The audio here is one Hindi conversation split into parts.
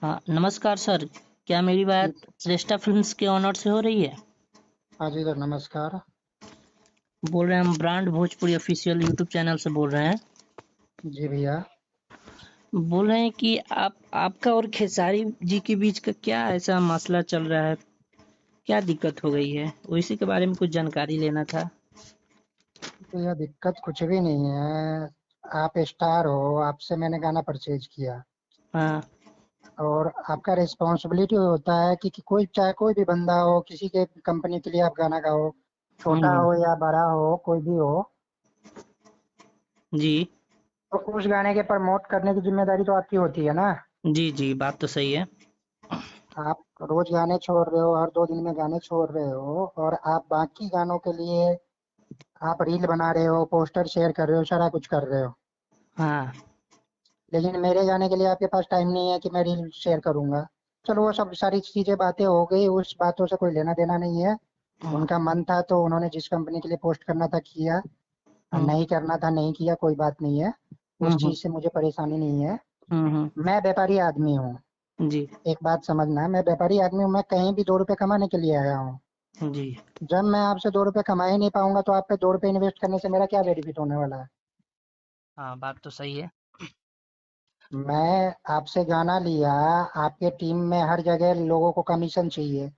हाँ, नमस्कार सर। क्या मेरी जी। बात श्रेष्ठा फिल्म्स के ओनर से हो रही है? हाँ जी सर, नमस्कार। बोल रहे हैं हम brand Bhojpuri official YouTube channel से बोल रहे हैं। जी भैया। बोल रहे हैं कि आपका और खेसारी जी के बीच का क्या ऐसा मसला चल रहा है? क्या दिक्कत हो गई है? उसी के बारे में कुछ जानकारी लेना था। भैया दिक्कत कुछ भी नहीं है। आप स्टार हो, आपसे मैंने गाना परचेज किया हाँ। और आपका रिस्पॉन्सिबिलिटी होता है कि कोई चाहे कोई भी बंदा हो, किसी के कंपनी के लिए आप गाना गाओ, छोटा हम्म। हो या बड़ा हो, कोई भी हो, जी। तो उस गाने के प्रमोट करने की जिम्मेदारी तो आपकी होती है ना। जी जी, बात तो सही है। आप रोज गाने छोड़ रहे हो, हर 2 दिन में गाने छोड़ रहे हो, और आप बाकी गानों के लिए आप रील बना रहे हो, पोस्टर शेयर कर रहे हो, सारा कुछ कर रहे हो। हाँ। लेकिन मेरे गाने के लिए आपके पास टाइम नहीं है कि मैं रील शेयर करूंगा। चलो वो सब सारी चीजें बातें हो गई, उस बातों से कोई लेना देना नहीं है। हाँ। उनका मन था तो उन्होंने जिस कंपनी के लिए पोस्ट करना था किया, और हम्म। नहीं करना था नहीं किया, कोई बात नहीं है। उस हम्म। चीज से मुझे परेशानी नहीं है। हम्म। मैं व्यापारी आदमी हूँ। जी। एक बात समझना, मैं व्यापारी आदमी हूँ, मैं कहीं भी 2 रुपए कमाने के लिए आया हूँ। जी। जब मैं आपसे 2 रुपए कमा ही नहीं पाऊंगा तो आप पे 2 रुपए इन्वेस्ट करने से मेरा क्या बेनिफिट होने वाला है। हाँ, बात तो सही है। मैं आपसे गाना लिया, आपके टीम में हर जगह लोगों को कमीशन चाहिए।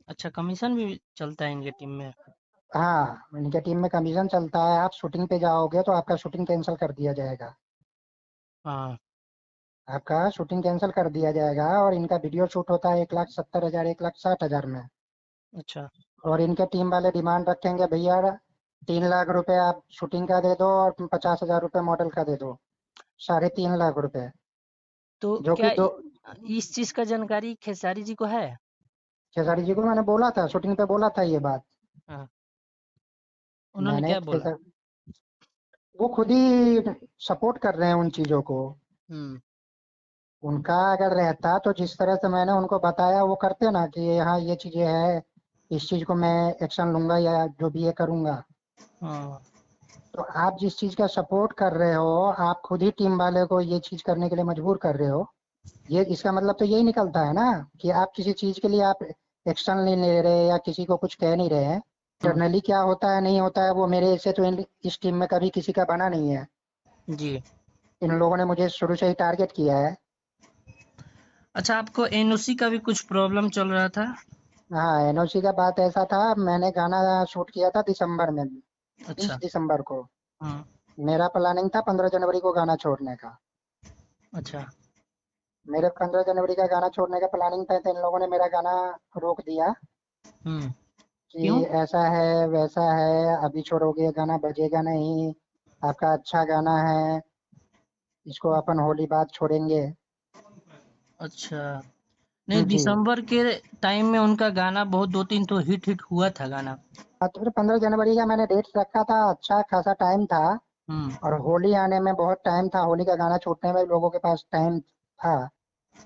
अच्छा, कमीशन भी चलता है इनके टीम में? हाँ, इनके टीम में कमीशन चलता है। आप शूटिंग पे जाओगे तो आपका शूटिंग कैंसिल कर दिया जाएगा। हाँ। आपका शूटिंग कैंसिल कर दिया जाएगा, और इनका वीडियो शूट होता है 1,70,000 1,60,000 में। अच्छा। और इनके टीम वाले डिमांड रखेंगे, भैया 3 लाख रुपए आप शूटिंग का दे दो और 50,000 रुपए मॉडल का दे दो। 3.5 लाख रुपए। तो जो क्या कि दो। इस चीज का जानकारी खेसारी जी को है? खेसारी जी को मैंने बोला था, शूटिंग पे बोला था ये बात। हाँ। उन्होंने मैंने क्या बोला? वो खुद ही सपोर्ट कर रहे हैं उन चीजों को। हम्म। उनका अगर रहता तो जिस तरह से मैंने उनको बताया वो करते ना, कि हाँ ये चीजें है, इस चीज को मैं एक्शन लूंगा या जो भी ये करूंगा। हाँ। तो आप जिस चीज का सपोर्ट कर रहे हो, आप खुद ही टीम वाले को ये चीज करने के लिए मजबूर कर रहे हो। ये इसका मतलब तो यही निकलता है ना, कि आप किसी चीज के लिए आप एक्शन नहीं ले रहे या किसी को कुछ कह नहीं रहे हैं। हम्म। इंटरनली क्या होता है नहीं होता है वो मेरे से तो इस टीम में कभी किसी का बना नहीं है। जी। इन लोगों ने मुझे शुरू से ही टारगेट किया है। अच्छा, आपको एनओसी का भी कुछ प्रॉब्लम चल रहा था? हाँ, एनओसी का बात ऐसा था, मैंने गाना शूट किया था दिसंबर में, अच्छा। 20 दिसंबर को। हाँ। मेरा प्लानिंग था 15 जनवरी को गाना छोड़ने का। अच्छा। मेरे 15 जनवरी का गाना छोड़ने का प्लानिंग था, तो इन लोगों ने मेरा गाना रोक दिया हम्म। क्यों? कि ऐसा है वैसा है, अभी छोड़ोगे गाना बजेगा नहीं, आपका अच्छा गाना है, इसको अपन होली बाद छोड़ेंगे। अच्छा। नहीं, जी। दिसंबर के टाइम में उनका गाना बहुत दो तीन तो हिट हिट हुआ था गाना। हाँ, तो फिर 15 जनवरी का मैंने डेट रखा था, अच्छा खासा टाइम था। हम्म। और होली आने में बहुत टाइम था, होली का गाना छूटने में लोगों के पास टाइम था।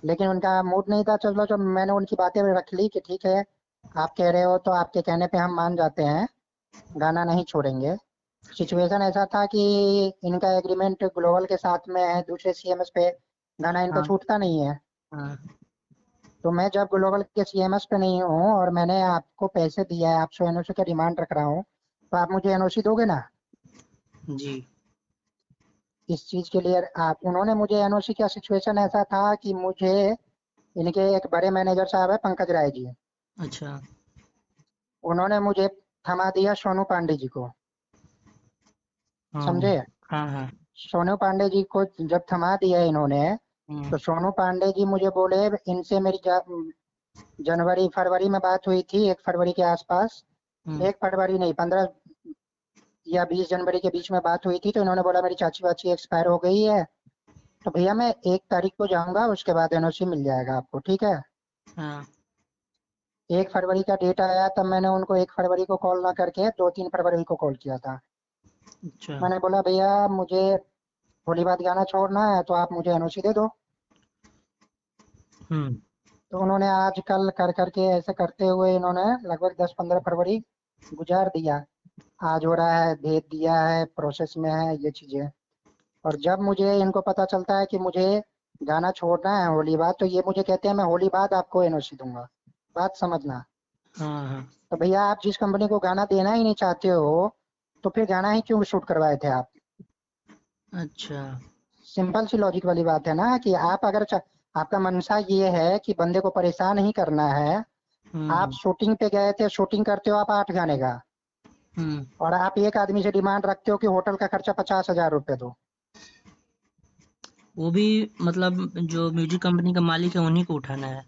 लेकिन उनका मूड नहीं था। चलो जो मैंने उनकी बातें रख ली कि ठीक है, आप कह रहे हो तो आपके कहने पे हम मान जाते हैं, गाना नहीं छोड़ेंगे। सिचुएशन ऐसा था कि इनका एग्रीमेंट ग्लोबल के साथ में है, दूसरे सीएमएस पे गाना इनका हाँ। छूटता नहीं है। हाँ। तो मैं जब ग्लोबल के सीएमएस पे नहीं हूँ और मैंने आपको पैसे दिया है, आपसे एनओसी का डिमांड रख रहा हूँ, तो आप मुझे एनओसी दोगे ना जी। इस चीज के लिए। आप उन्होंने मुझे एनओसी का सिचुएशन ऐसा था कि मुझे इनके एक बड़े मैनेजर साहब है, पंकज राय जी, अच्छा। उन्होंने मुझे थमा दिया सोनू पांडे जी को। हाँ। समझे। हाँ। हाँ। सोनू पांडे जी को जब थमा दिया इन्होंने, हम्म। तो सोनू पांडे जी मुझे बोले, इनसे मेरी जनवरी फरवरी में बात हुई थी, 1 फरवरी के आसपास। हम्म। 1 फरवरी नहीं, 15 या 20 जनवरी के बीच में बात हुई थी। तो इन्होंने बोला मेरी चाची वाची एक्सपायर हो गई है, तो भैया मैं 1 तारीख को जाऊंगा, उसके बाद एनओसी मिल जाएगा आपको, ठीक है। हाँ। 1 फरवरी का डेट आया, तब मैंने उनको 1 फरवरी को कॉल ना करके 2-3 फरवरी को कॉल किया था। अच्छा। मैंने बोला भैया मुझे थोड़ी बात गाना छोड़ना है, तो आप मुझे एनओसी दे दो। हम्म। तो उन्होंने आज कल कर करके ऐसे करते हुए इन्होंने लगभग 10-15 फरवरी गुजार दिया। आज हो रहा है, भेज दिया है, प्रोसेस में है ये चीजें। और जब मुझे इनको पता चलता है कि मुझे गाना छोड़ना है होली बाद, तो ये मुझे कहते हैं मैं होली बाद आपको एनओसी दूंगा। बात समझना। हाँ हाँ। तो भैया आप जिस कंपनी को गाना देना ही नहीं चाहते हो, तो फिर गाना ही क्यों शूट करवाए थे आप? अच्छा। सिंपल सी लॉजिक वाली बात है ना, कि आप अगर आपका मनसा ये है कि बंदे को परेशान ही करना है। आप हम्म शूटिंग पे गए थे, शूटिंग करते हो आप 8 गाने का, हम्म। और आप एक आदमी से डिमांड रखते हो कि होटल का खर्चा 50,000 रुपए दो। वो भी मतलब जो म्यूजिक कंपनी का मालिक है उन्हीं को उठाना है।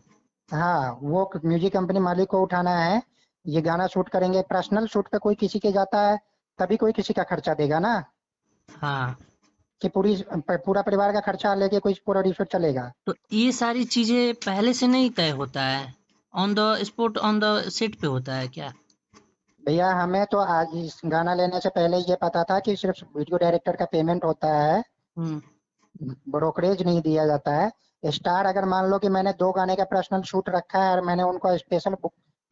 हाँ, वो म्यूजिक कंपनी मालिक को उठाना है। ये गाना शूट करेंगे, पर्सनल शूट पे कोई किसी के जाता है, तभी कोई किसी का खर्चा देगा ना, हाँ। कि पूरा परिवार का खर्चा लेके कोई प्रोड्यूसर चलेगा। तो ये सारी चीजें पहले से नहीं तय होता है, on the spot on the set पे होता है क्या? भैया हमें तो आज इस गाना लेने से पहले ये पता था कि सिर्फ वीडियो डायरेक्टर का पेमेंट होता है, हम्म। ब्रोकरेज नहीं दिया जाता है। स्टार अगर मान लो कि मैंने 2 गाने का पर्सनल शूट रखा है और मैंने उनको स्पेशल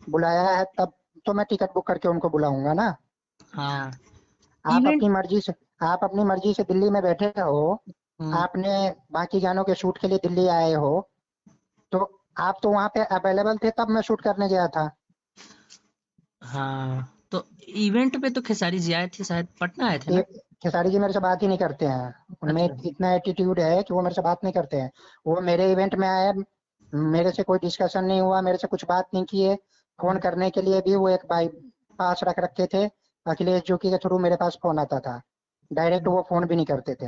बुलाया है, तब तो मैं टिकट बुक करके उनको बुलाऊंगा ना। हाँ। आप इवेंट। अपनी मर्जी से आप अपनी मर्जी से दिल्ली में बैठे हो, हम्म। आपने बाकी गानों के शूट के लिए दिल्ली आए हो, तो आप तो वहां पे अवेलेबल थे तब मैं शूट करने गया था। हाँ, तो इवेंट पे तो खेसारी जी आए थे, शायद पटना आए थे ये ना? खेसारी जी मेरे से बात ही नहीं करते हैं, उनमें अच्छा। इतना एटीट्यूड है कि वो मेरे से बात नहीं करते हैं। वो मेरे इवेंट में आए, मेरे से कोई डिस्कशन नहीं हुआ, मेरे से कुछ बात नहीं किए। फोन करने के लिए भी वो एक बाई पास रख रखे थे, अखिलेश जोशी के थ्रू मेरे पास फोन आता था, डायरेक्ट वो फोन भी नहीं करते थे।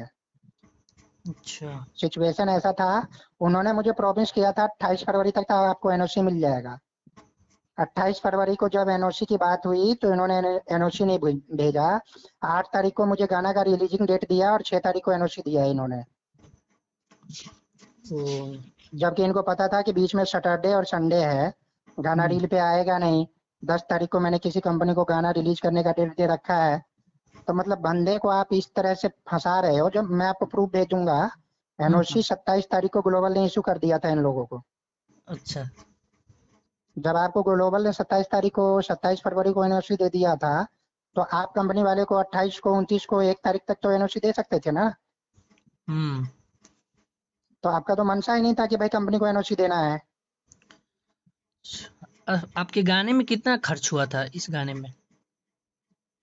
अच्छा। सिचुएशन ऐसा था, उन्होंने मुझे प्रॉमिस किया था 28 फरवरी तक आपको एनओसी मिल जाएगा। 28 फरवरी को जब एनओसी की बात हुई तो इन्होंने एनओसी नहीं भेजा। 8 तारीख को मुझे गाना का रिलीजिंग डेट दिया और 6 तारीख को एनओसी दिया इन्होंने। तो जबकि इनको पता था कि बीच में सैटरडे और संडे है, गाना हम्म, रील पे आएगा नहीं। 10 तारीख को मैंने किसी कंपनी को गाना रिलीज करने का डेट दे रखा है। तो मतलब बंदे को आप इस तरह से फंसा रहे हो, जब मैं आपको प्रूफ भेजूंगा। हम्म। एनओसी 27 तारीख को ग्लोबल ने इशू कर दिया था इन लोगों को। अच्छा। जब आपको ग्लोबल ने 27 फरवरी को एनओसी दे दिया था, तो आप कंपनी वाले को 28 को 29 को 1 तारीख तक तो एनओसी दे सकते थे ना। हम्म। तो आपका तो मनसा ही नहीं था कि भाई कंपनी को एनओसी देना है। आपके गाने में कितना खर्च हुआ था इस गाने में?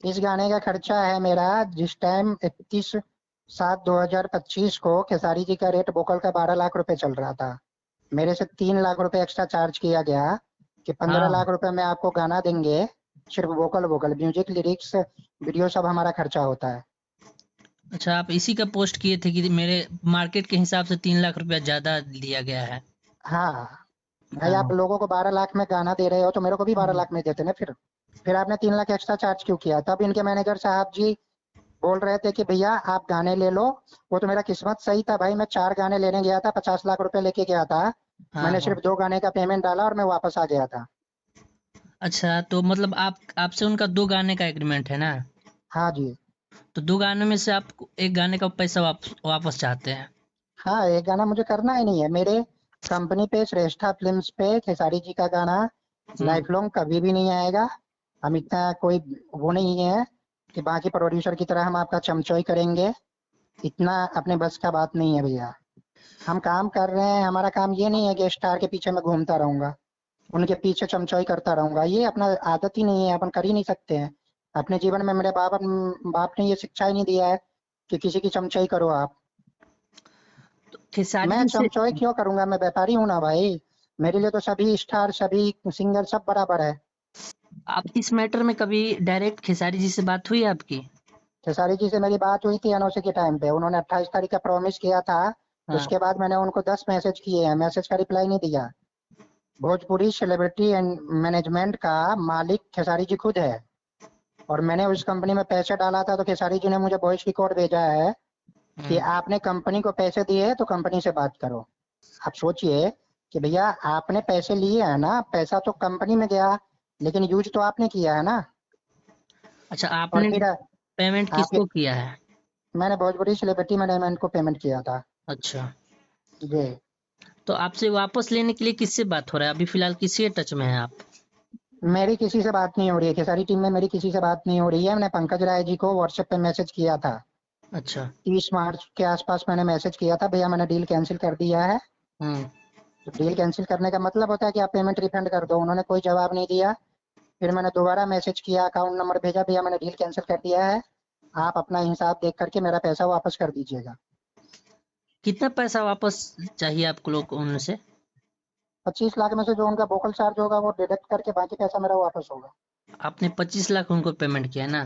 इस गाने का खर्चा है मेरा, जिस टाइम 31/7/2025 को खेसारी जी का रेट वोकल का 12 लाख रुपए चल रहा था, मेरे से 3 लाख रुपए एक्स्ट्रा चार्ज किया गया कि 15 लाख रुपए में आपको गाना देंगे। सिर्फ vocal vocal music lyrics video सब हमारा खर्चा होता है। अच्छा, आप इसी का पोस्ट किए थे कि मेरे मार्केट के हिसाब से 3 लाख रुपया ज्यादा दिया गया है। हाँ, भाई आप हाँ। लोगों को 12 लाख में गाना दे रहे हो, तो मेरे को भी बारह हम्म, लाख में देते ना फिर आपने 3 लाख एक्स्ट्रा चार्ज क्यों किया? तब इनके मैनेजर साहब जी बोल रहे थे कि भैया आप गाने ले लो। वो तो मेरा किस्मत सही था भाई, मैं 4 गाने लेने गया था, 50 लाख रुपए लेके गया था। हाँ मैंने हाँ। सिर्फ 2 गाने का पेमेंट डाला और मैं वापस आ गया था। अच्छा, तो मतलब आप आपसे उनका 2 गाने का एग्रीमेंट है ना? हाँ जी। तो 2 गानों में से आप एक गाने का पैसा वापस चाहते हैं? हाँ, एक गाना मुझे करना ही नहीं है। मेरे कंपनी पे श्रेष्ठा फिल्म्स पे खेसारी जी का गाना हम्म। लाइफ लॉन्ग कभी भी नहीं आएगा। हम इतना कोई वो नहीं है कि बाकी प्रोड्यूसर की तरह हम आपका चमचोई करेंगे। इतना अपने बस का बात नहीं है भैया। हम काम कर रहे हैं, हमारा काम ये नहीं है कि स्टार के पीछे मैं घूमता रहूंगा, उनके पीछे चमचोई करता रहूंगा। ये अपना आदत ही नहीं है, अपन कर ही नहीं सकते हैं। अपने जीवन में मेरे बाप ने ये शिक्षा ही नहीं दिया है कि किसी की चमचोई करो आप। तो खेसारी मैं जी से चमचोई क्यों करूंगा? मैं व्यापारी हूं ना भाई। मेरे लिए तो सभी स्टार, सभी सिंगर सब बराबर है। आप इस मैटर में कभी डायरेक्ट खेसारी जी से बात हुई आपकी? खेसारी जी से मेरी बात हुई थी एनओसी के टाइम पे, उन्होंने 28 तारीख का प्रॉमिस किया था। हाँ। उसके बाद मैंने उनको 10 मैसेज किए हैं, मैसेज का रिप्लाई नहीं दिया। भोजपुरी सेलिब्रिटी एंड मैनेजमेंट का मालिक खेसारी जी खुद है, और मैंने उस कंपनी में पैसे डाला था, तो खेसारी जी ने मुझे वॉइस रिकॉर्ड भेजा है कि हम्म। आपने कंपनी को पैसे दिए तो कंपनी से बात करो। आप सोचिए कि भैया आपने पैसे लिए हैं ना, पैसा तो कंपनी में गया, लेकिन यूज तो आपने किया है ना। अच्छा, और आपने फिर पेमेंट आपके किसको किया है? मैंने भोजपुरी सेलिब्रिटी मैनेजमेंट को पेमेंट किया था। अच्छा, जी। तो आपसे वापस लेने के लिए किससे बात हो रहा है? अभी फिलहाल किससे टच में है आप? मेरी किसी से बात नहीं हो रही है, खेसारी टीम में मेरी किसी से बात नहीं हो रही है। मैंने पंकज राय जी को व्हाट्सएप पे मैसेज किया था अच्छा। 30 मार्च के आसपास मैंने मैसेज किया था, भैया मैंने डील कैंसिल कर दिया है। हम्म। तो डील कैंसिल करने का मतलब होता है कि आप पेमेंट रिफंड कर दो। उन्होंने कोई जवाब नहीं दिया। फिर मैंने दोबारा मैसेज किया, अकाउंट नंबर भेजा, भैया मैंने डील कैंसिल कर दिया है, आप अपना हिसाब देख करके मेरा पैसा वापस कर दीजिएगा। कितना पैसा वापस चाहिए आपको लोग उनसे? 25 लाख में से जो उनका वोकल चार्ज होगा वो डिडक्ट करके बाकी पैसा मेरा वापस होगा। आपने 25 लाख उनको पेमेंट किया है ना?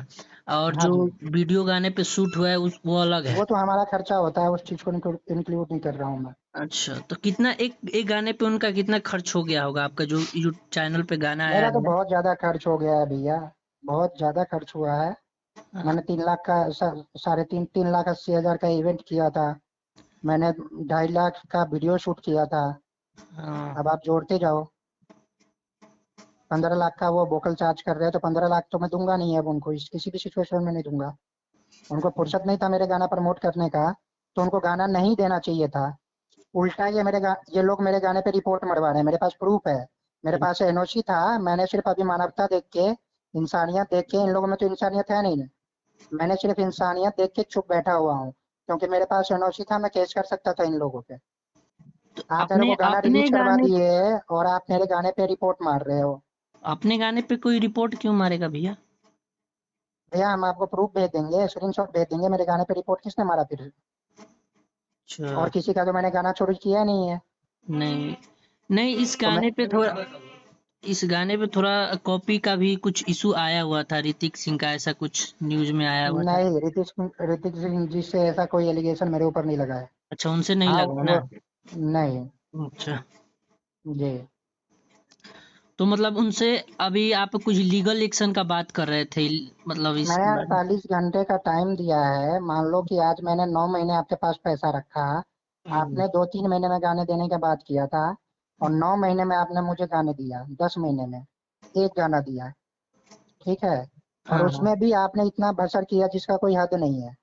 और हाँ जो जी। वीडियो गाने पे शूट हुआ है वो अलग है? वो तो हमारा खर्चा होता है, उस चीज को इंक्लूड नहीं कर रहा हूँ मैं। अच्छा, तो कितना एक एक गाने पे उनका कितना खर्च हो गया होगा? आपका जो चैनल पे गाना आया मेरा तो है? बहुत ज्यादा खर्च हो गया है भैया, बहुत ज्यादा खर्च हुआ है। हाँ। मैंने 3 लाख का 3.5 3 3 लाख 80 हजार का इवेंट किया था। मैंने 2.5 लाख का वीडियो शूट किया था। हाँ। अब आप जोड़ते जाओ। 15 लाख का वो वोकल चार्ज कर रहे हैं, तो 15 लाख तो मैं दूंगा नहीं अब उनको, किसी भी सिचुएशन में नहीं दूंगा। उनको फुर्सत नहीं था मेरे गाना प्रमोट करने का, तो उनको गाना नहीं देना चाहिए था। उल्टा ये लोग मेरे गाने पे रिपोर्ट मरवा रहे हैं, मेरे पास प्रूफ है, मेरे पास एनओसी था। मैंने सिर्फ अभी मानवता देख के, इंसानियत देख के, इन लोगों में तो इंसानियत है नहीं, मैंने सिर्फ इंसानियत देख के चुप बैठा हुआ हूँ, क्योंकि मेरे पास एनओसी था, मैं केस कर सकता था इन लोगों पे। तो आप मेरे अपने को गाना अपने रिलीज करवा गाने दिए और आप मेरे गाने पे रिपोर्ट मार रहे हो। अपने गाने पे कोई रिपोर्ट क्यों मारेगा भैया? भैया हम आपको प्रूफ भेज देंगे, स्क्रीनशॉट भेज देंगे, मेरे गाने पे रिपोर्ट किसने मारा फिर? अच्छा। और किसी का तो मैंने गाना चोरी किया नहीं है। नहीं, नहीं, तो मैं इस गाने पे थोड़ा कॉपी का भी कुछ इशू आया हुआ था, ऋतिक सिंह का, ऐसा कुछ न्यूज में आया हुआ था। नहीं, ऋतिक सिंह जी से ऐसा कोई एलिगेशन मेरे ऊपर नहीं लगा है। अच्छा, उनसे नहीं हाँ लगा वो ना? नहीं। अच्छा। जी। तो मतलब उनसे अभी आप कुछ लीगल एक्शन का बात कर रहे थे, मतलब इस मैंने बारे में? 48 घंटे का टाइम दिया है। मान लो कि आज मैंने 9 महीने आपके पास पैसा रखा, हम्म। आपने 2 3 महीने में गाने देने की बात किया था, और 9 महीने में आपने मुझे गाने दिया, 10 महीने में एक गाना दिया, ठीक है। और हाँ, हाँ। उसमें भी आपने इतना बसर किया जिसका कोई हद नहीं है।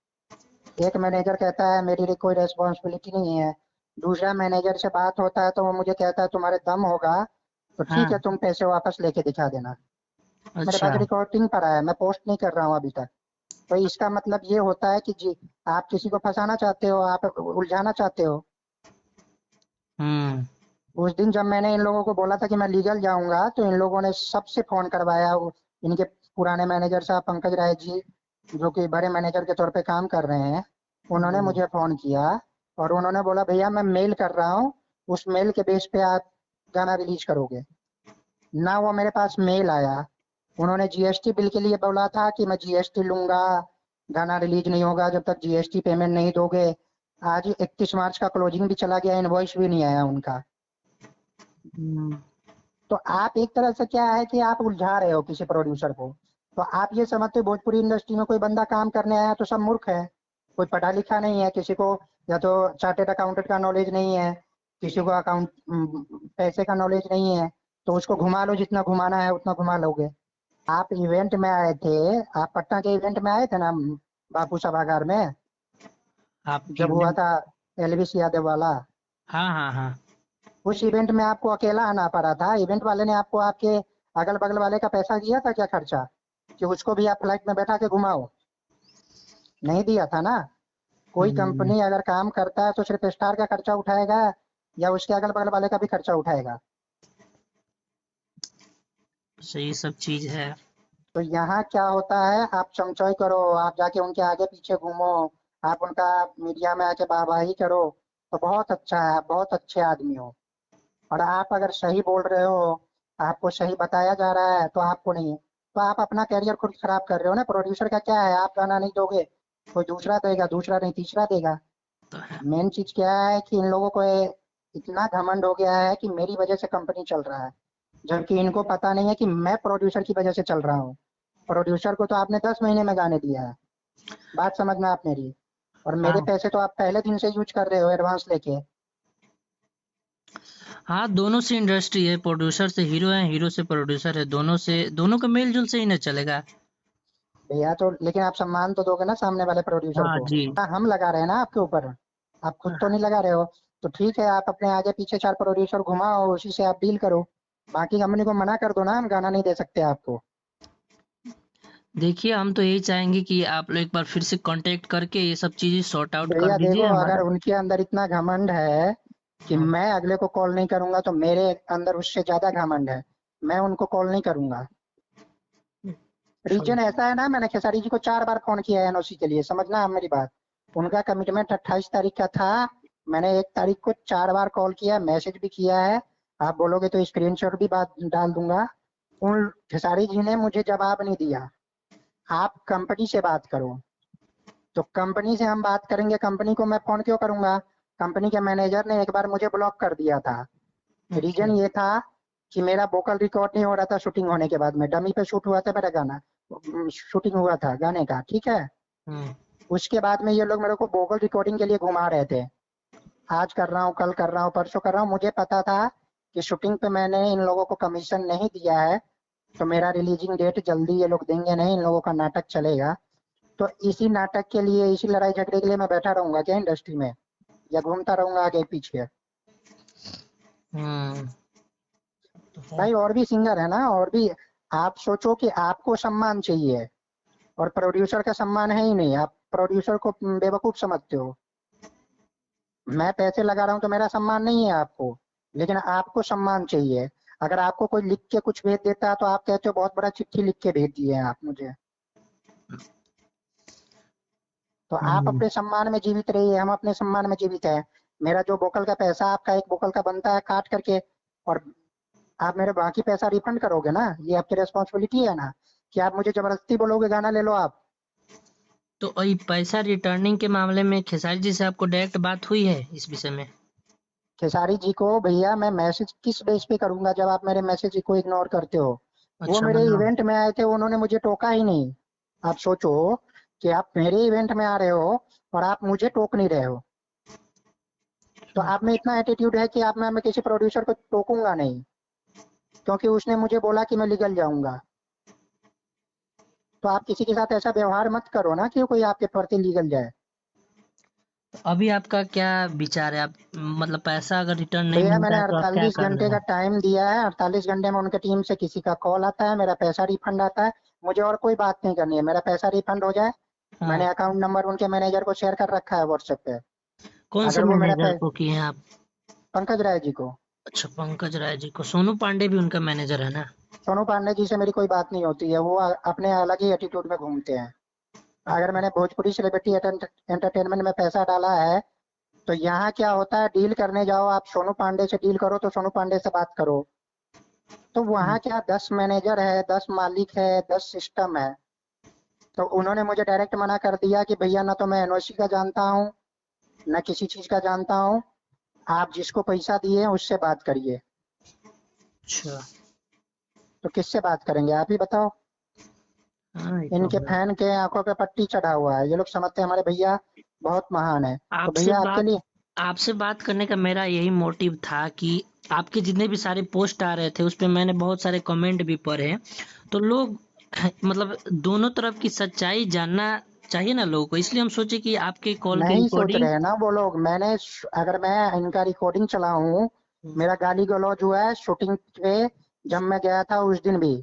एक मैनेजर कहता है मेरी कोई रेस्पॉन्सिबिलिटी नहीं है, दूसरा मैनेजर से बात होता है तो वो मुझे कहता है तुम्हारे दम होगा तो ठीक है हाँ। तुम पैसे वापस लेके दिखा देना। मेरे अच्छा। पास रिकॉर्डिंग पड़ा है, मैं पोस्ट नहीं कर रहा हूँ अभी तक। तो इसका मतलब ये होता है कि जी, आप किसी को फंसाना चाहते हो, आप उलझाना चाहते हो। हम्म। उस दिन जब मैंने इन लोगों को बोला था कि मैं लीगल जाऊंगा, तो इन लोगों ने सबसे फोन करवाया, इनके पुराने मैनेजर साहब पंकज राय जी, जो कि बड़े मैनेजर के तौर पे काम कर रहे हैं, उन्होंने हम्म। मुझे फोन किया और उन्होंने बोला भैया मैं मेल कर रहा हूँ, उस मेल के बेस पे आप गाना रिलीज करोगे ना। वो मेरे पास मेल आया, उन्होंने जीएसटी बिल के लिए बोला था कि मैं जीएसटी लूंगा, गाना रिलीज नहीं होगा जब तक जीएसटी पेमेंट नहीं दोगे। आज 31 मार्च का क्लोजिंग भी चला गया, इनवॉइस भी नहीं आया उनका। हम्म। तो आप एक तरह से क्या है कि आप उलझा रहे हो किसी प्रोड्यूसर को। तो आप ये समझते हो भोजपुरी इंडस्ट्री में कोई बंदा काम करने आया तो सब मूर्ख है, कोई पढ़ा लिखा नहीं है, किसी को या तो चार्टेड अकाउंटेंट का नॉलेज नहीं है, किसी को पैसे का नॉलेज नहीं है, तो उसको घुमा लो, जितना घुमाना है उतना घुमा लोगे। आप इवेंट में आए थे, आप पटना के इवेंट में आए थे ना, बापू सभागार में, आप जब हुआ इवेंट? था एलविस यादव वाला। हाँ, हाँ, हाँ। उस इवेंट में आपको अकेला आना पड़ा था, इवेंट वाले ने आपको आपके अगल बगल वाले का पैसा दिया था क्या खर्चा, कि उसको भी आप फ्लाइट में बैठा के घुमाओ? नहीं दिया था ना। कोई हम्म। कंपनी अगर काम करता है तो सिर्फ स्टार का खर्चा उठाएगा या उसके अगल बगल वाले का भी खर्चा उठाएगा? सही सब चीज है। तो यहाँ क्या होता है, आप चमचोई करो, आप जाके उनके आगे पीछे घूमो, आप उनका मीडिया में आके वाहवाही करो, तो बहुत अच्छा है, आप बहुत अच्छे आदमी हो। और आप अगर सही बोल रहे हो, आपको सही बताया जा रहा है, तो आपको नहीं, तो आप अपना कैरियर खुद खराब कर रहे हो ना। प्रोड्यूसर का क्या है, आप गाना नहीं दोगे कोई दूसरा देगा, दूसरा नहीं तीसरा देगा। तो है। मेन चीज क्या है कि इन लोगों को इतना घमंड हो गया है कि मेरी वजह से कंपनी चल रहा है, जबकि इनको पता नहीं है कि मैं प्रोड्यूसर की वजह से चल रहा हूँ। प्रोड्यूसर को तो आपने 10 महीने में गाने दिया है, बात समझना आप मेरी। और मेरे हाँ, पैसे तो आप पहले दिन से यूज कर रहे हो एडवांस लेके। हाँ, दोनों से इंडस्ट्री है, प्रोड्यूसर से हीरो है, हीरो से प्रोड्यूसर है, दोनों का मेल जोल से ही ना चलेगा। भैया तो लेकिन आप सम्मान तो दोगे ना सामने वाले प्रोड्यूसर हाँ को। जी। हाँ, हम लगा रहे हैं ना आपके ऊपर, आप खुद तो नहीं लगा रहे हो। तो ठीक है, आप अपने आगे पीछे 4 प्रोड्यूसर घुमाओ, उसी से आप डील करो। बाकी कंपनी को मना कर दो ना, हम गाना नहीं दे सकते आपको। देखिए, हम तो यही चाहेंगे कि आप लोग एक बार फिर से कांटेक्ट करके ये सब चीजें सॉर्ट आउट कर भैया देखो, दीजिए अगर हमारा। उनके अंदर इतना घमंड है कि हाँ, मैं अगले को कॉल नहीं करूंगा, तो मेरे अंदर उससे ज्यादा घमंड है, मैं उनको कॉल नहीं करूंगा। रीजन समझ। ऐसा है ना, मैंने खेसारी जी को 4 बार फोन किया है एनओसी के लिए, समझना आप मेरी बात। उनका कमिटमेंट 28 तारीख का था, मैंने 1 तारीख को 4 बार कॉल किया, मैसेज भी किया है। आप बोलोगे तो स्क्रीनशॉट भी बात डाल दूंगा। उन खेसारी जी ने मुझे जवाब नहीं दिया। आप कंपनी से बात करो। तो कंपनी से हम बात करेंगे, कंपनी को मैं फोन क्यों करूंगा? कंपनी के मैनेजर ने एक बार मुझे ब्लॉक कर दिया था। रीजन अच्छा। ये था कि मेरा वोकल रिकॉर्ड नहीं हो रहा था शूटिंग होने के बाद में, डमी पे शूट हुआ था मेरा गाना, शूटिंग हुआ था गाने का, ठीक है। हम्म। उसके बाद में ये लोग मेरे को वोकल रिकॉर्डिंग के लिए घुमा रहे थे, आज कर रहा हूँ, कल कर रहा हूँ, परसों कर रहा हूँ। मुझे पता था कि शूटिंग पे मैंने इन लोगों को कमीशन नहीं दिया है, तो मेरा रिलीजिंग डेट जल्दी ये लोग देंगे नहीं, इन लोगों का नाटक चलेगा। तो इसी नाटक के लिए, इसी लड़ाई झगड़े के लिए मैं बैठा रहूंगा क्या इंडस्ट्री में, या घूमता रहूंगा आगे पीछे? हम्म। तो है। भाई और भी सिंगर है ना, और भी। आप सोचो कि आपको सम्मान चाहिए और प्रोड्यूसर का सम्मान है ही नहीं, आप प्रोड्यूसर को बेवकूफ समझते हो। मैं पैसे लगा रहा हूँ तो मेरा सम्मान नहीं है आपको, लेकिन आपको सम्मान चाहिए। अगर आपको कोई लिख के कुछ भेज देता है तो आप कहते हो बहुत बड़ा चिट्ठी लिख के भेज दिए हैं आप मुझे। तो आप हम्म। अपने सम्मान में जीवित रहिए, हम अपने सम्मान में जीवित है। मेरा जो बोकल का पैसा आपका एक बोकल का बनता है काट करके, और आप मेरे बाकी पैसा रिफंड करोगे ना, ये आपकी रिस्पॉन्सिबिलिटी है ना, कि आप मुझे जबरदस्ती बोलोगे गाना ले लो आप। तो वही पैसा रिटर्निंग के मामले में खेसारी जी से आपको डायरेक्ट बात हुई है इस विषय में? खेसारी जी को भैया मैं मैसेज किस बेस पे करूंगा जब आप मेरे मैसेज को इग्नोर करते हो? वो अच्छा, मेरे मतलब। इवेंट में आए थे, उन्होंने मुझे टोका ही नहीं। आप सोचो कि आप मेरे इवेंट में आ रहे हो और आप मुझे टोक नहीं रहे हो। तो आप में इतना एटीट्यूड है कि आप मैं किसी प्रोड्यूसर को टोकूंगा नहीं, क्योंकि उसने मुझे बोला कि मैं निकल जाऊंगा। तो आप किसी के साथ ऐसा व्यवहार मत करो ना कि कोई आपके प्रति लीगल जाए। अभी आपका क्या विचार है? आप मतलब पैसा अगर रिटर्न नहीं भैया मिलता मैंने है तो आप क्या 48 घंटे करना का है? टाइम दिया है, 48 घंटे में उनके टीम से किसी का कॉल आता है, मेरा पैसा रिफंड आता है। मुझे और कोई बात नहीं करनी है, मेरा पैसा रिफंड हो जाए। हाँ। मैंने अकाउंट नंबर उनके मैनेजर को शेयर कर रखा है व्हाट्सएप पे। कौन से अगर वो मेरा मैनेजर को किए हैं आप? पंकज राय जी को। अच्छा, पंकज राय जी को। सोनू पांडे भी उनका मैनेजर है ना? सोनू पांडे जी से मेरी कोई बात नहीं होती है, वो अपने अलग ही एटीट्यूड में घूमते हैं। अगर मैंने भोजपुरी सेलिब्रिटी एंटरटेनमेंट में पैसा डाला है, तो यहाँ क्या होता है, डील करने जाओ आप सोनू पांडे से डील करो तो सोनू पांडे से बात करो। तो वहाँ क्या 10 मैनेजर है, 10 मालिक है, 10 सिस्टम है। तो उन्होंने मुझे डायरेक्ट मना कर दिया कि भैया ना तो मैं एनओसी का जानता हूँ, ना किसी चीज का जानता हूँ, आप जिसको पैसा दिए हैं उससे बात करिए। अच्छा। तो किससे बात करेंगे आप ही बताओ? हाँ, ये तो इनके है। फैन के आंखों पे पट्टी चढ़ा हुआ है, ये लोग समझते हैं हमारे भैया बहुत महान है। तो आपसे भैया आपके बात लिए आपसे बात करने का मेरा यही मोटिव था कि आपके जितने भी सारे पोस्ट आ रहे थे उस पे मैंने बहुत सारे कमेंट भी पढ़े। तो लोग मतलब दोनों तरफ की सच्चाई जानना चाहिए ना लोगों को, इसलिए हम सोचे कि आपके कॉल की नहीं सोच रिकॉर्डिंग। रहे हैं ना वो लोग। अगर मैं इनका रिकॉर्डिंग चलाऊं, मेरा गाली गलौज हुआ है शूटिंग पे। जब मैं गया था उस दिन भी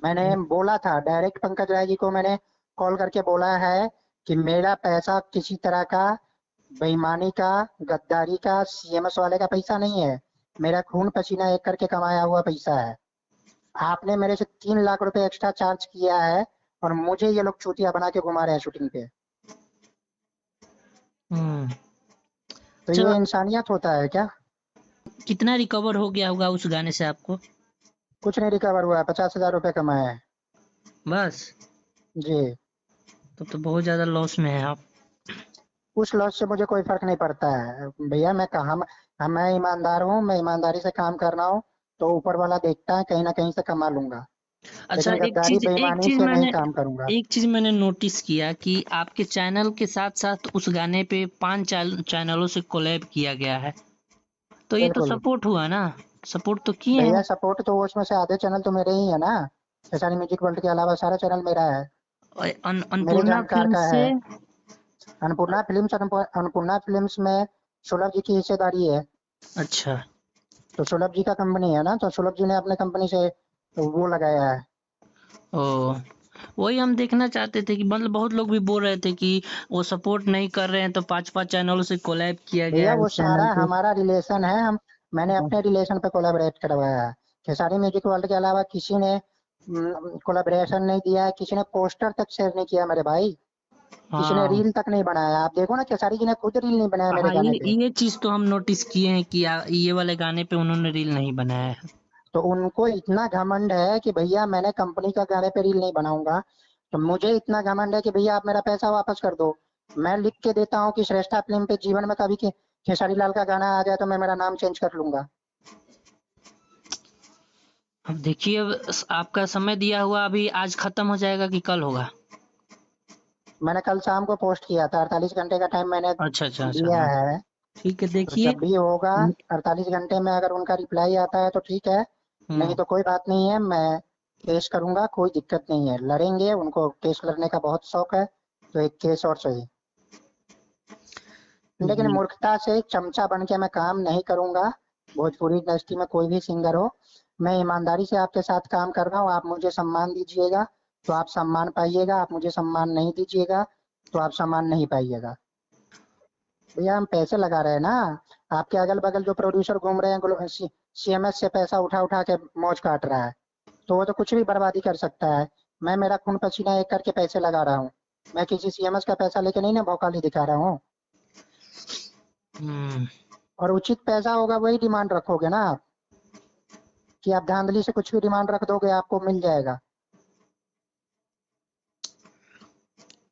मैंने बोला था डायरेक्ट, पंकज राय जी को मैंने कॉल करके बोला है कि मेरा पैसा किसी तरह का बेईमानी का, गद्दारी का, सीएमएस वाले का पैसा नहीं है। मेरा खून पसीना एक करके कमाया हुआ पैसा है। आपने मेरे से 3 लाख रुपए एक्स्ट्रा चार्ज किया है, और मुझे ये लोग चूतिया बना के घुमा रहे हैं शूटिंग पे। हम्म। तो चलो। ये इंसानियत होता है क्या? कितना रिकवर हो गया होगा उस गाने से आपको? कुछ नहीं रिकवर हुआ है, 50,000 रुपए कमाए हैं। बस? जी। तो बहुत ज्यादा लॉस में है आप। उस लॉस से मुझे कोई फर्क नहीं पड़ता है भैया। मैं ईमानदार हूँ, मैं ईमानदारी से काम कर रहा हूँ, तो ऊपर वाला देखता है कहीं ना कहीं से कमा लूंगा। अच्छा, लेकिन गद्दारी बेईमानी से नहीं काम करूंगा। एक चीज मैंने नोटिस किया कि आपके चैनल के साथ साथ उस गाने पे 5 चैनलों से कोलैब किया गया है। तो ये तो बिल्कुल। सपोर्ट हुआ ना? सपोर्ट तो किए भैया हैं। सपोर्ट तो उसमें से आधे चैनल तो मेरे ही है ना। खेसारी म्यूजिक वर्ल्ड के अलावा सारा चैनल मेरा है, और मेरे अन्नपूर्णा जानकार फिल्म का से। है। अन्नपूर्णा फिल्म्स में सुलभ जी की हिस्सेदारी है। अच्छा। तो सुलभ जी का कंपनी है ना, तो सुलभ जी ने अपने कंपनी से वो लगाया है। ओ। वही हम देखना चाहते थे कि मतलब बहुत लोग भी बोल रहे थे कि वो सपोर्ट नहीं कर रहे हैं, तो 5-5 चैनलों से कोलैब किया गया भैया है वो इस सारा चैनल को। हमारा रिलेशन है, हम मैंने हाँ। अपने रिलेशन पे कोलैबोरेट करवाया है। खेसारी म्यूजिक वर्ल्ड के अलावा किसी ने कोलैबोरेशन नहीं दिया है, किसी ने पोस्टर तक शेयर नहीं किया मेरे भाई, किसी ने हाँ। रील तक नहीं बनाया। आप देखो ना, खेसारी जी ने खुद रील नहीं बनाया मेरे हाँ, गाने पे। ये चीज तो हम नोटिस किए हैं कि ये वाले गाने पे उन्होंने रील नहीं बनाया है। तो उनको इतना घमंड है कि भैया मैंने कंपनी का गाने पे रील नहीं बनाऊंगा, तो मुझे इतना घमंड है कि भैया आप मेरा पैसा वापस कर दो। मैं लिख के देता हूँ कि श्रेष्ठा फिल्म पे जीवन में कभी के खेसारी लाल का गाना आ जाए तो मैं मेरा नाम चेंज कर लूंगा। अब देखिए, अब आपका समय दिया हुआ अभी आज खत्म हो जाएगा कि कल होगा? मैंने कल शाम को पोस्ट किया था, 48 घंटे का टाइम मैंने अच्छा, अच्छा, अच्छा, दिया हाँ। है। ठीक है, तो देखिए। जब भी होगा 48 घंटे में अगर उनका रिप्लाई आता है तो ठीक है, नहीं हम्म। तो कोई बात नहीं है, मैं केस करूंगा, कोई दिक्कत नहीं है, लड़ेंगे, उनको केस लड़ने का बहुत शौक है, तो एक केस और सही। लेकिन जी। मूर्खता से चमचा बन के मैं काम नहीं करूंगा। भोजपुरी इंडस्ट्री में कोई भी सिंगर हो, मैं ईमानदारी से आपके साथ काम कर रहा हूँ, आप मुझे सम्मान दीजिएगा तो आप सम्मान पाइएगा, आप मुझे सम्मान नहीं दीजिएगा तो आप सम्मान नहीं पाइएगा। भैया हम पैसे लगा रहे हैं ना, आपके अगल बगल जो प्रोड्यूसर घूम रहे हैं सीएमएस से पैसा उठा उठा के मौज काट रहा है, तो वो तो कुछ भी बर्बादी कर सकता है। मैं मेरा खून पसीना एक करके पैसे लगा रहा हूँ, मैं किसी सीएमएस का पैसा लेके नहीं ना भौकाली दिखा रहा हूँ। हम्म। और उचित पैसा होगा वही डिमांड रखोगे ना आप, कि आप धांधली से कुछ भी डिमांड रख दोगे आपको मिल जाएगा।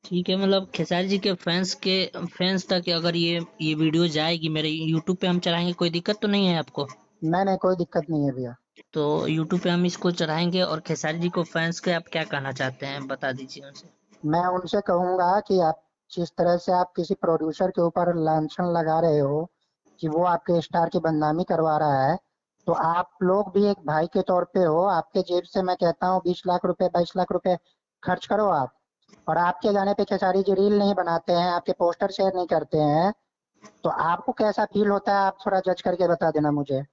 ठीक है, मतलब खेसारी जी के फैंस तक अगर ये वीडियो जाएगी मेरे यूट्यूब पे हम चढ़ाएंगे, कोई दिक्कत तो नहीं है आपको? नहीं नहीं, कोई दिक्कत नहीं है भैया। तो यूट्यूब पे हम इसको चढ़ाएंगे, और खेसारी जी को फैंस के आप क्या कहना चाहते हैं, बता दीजिए उनसे। मैं उनसे कहूंगा कि आप जिस तरह से आप किसी प्रोड्यूसर के ऊपर लांछन लगा रहे हो कि वो आपके स्टार की बदनामी करवा रहा है, तो आप लोग भी एक भाई के तौर पे हो, आपके जेब से मैं कहता हूँ 20 लाख रुपए 22 लाख रुपए खर्च करो आप, और आपके गाने पे खेसारी जी रील नहीं बनाते हैं, आपके पोस्टर शेयर नहीं करते हैं, तो आपको कैसा फील होता है आप थोड़ा जज करके बता देना मुझे।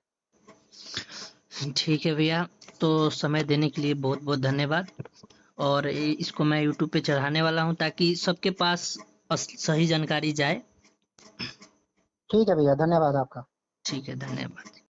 ठीक है भैया, तो समय देने के लिए बहुत बहुत धन्यवाद। और इसको मैं यूट्यूब पे चढ़ाने वाला हूँ ताकि सबके पास सही जानकारी जाए। ठीक है भैया, धन्यवाद आपका। ठीक है, धन्यवाद।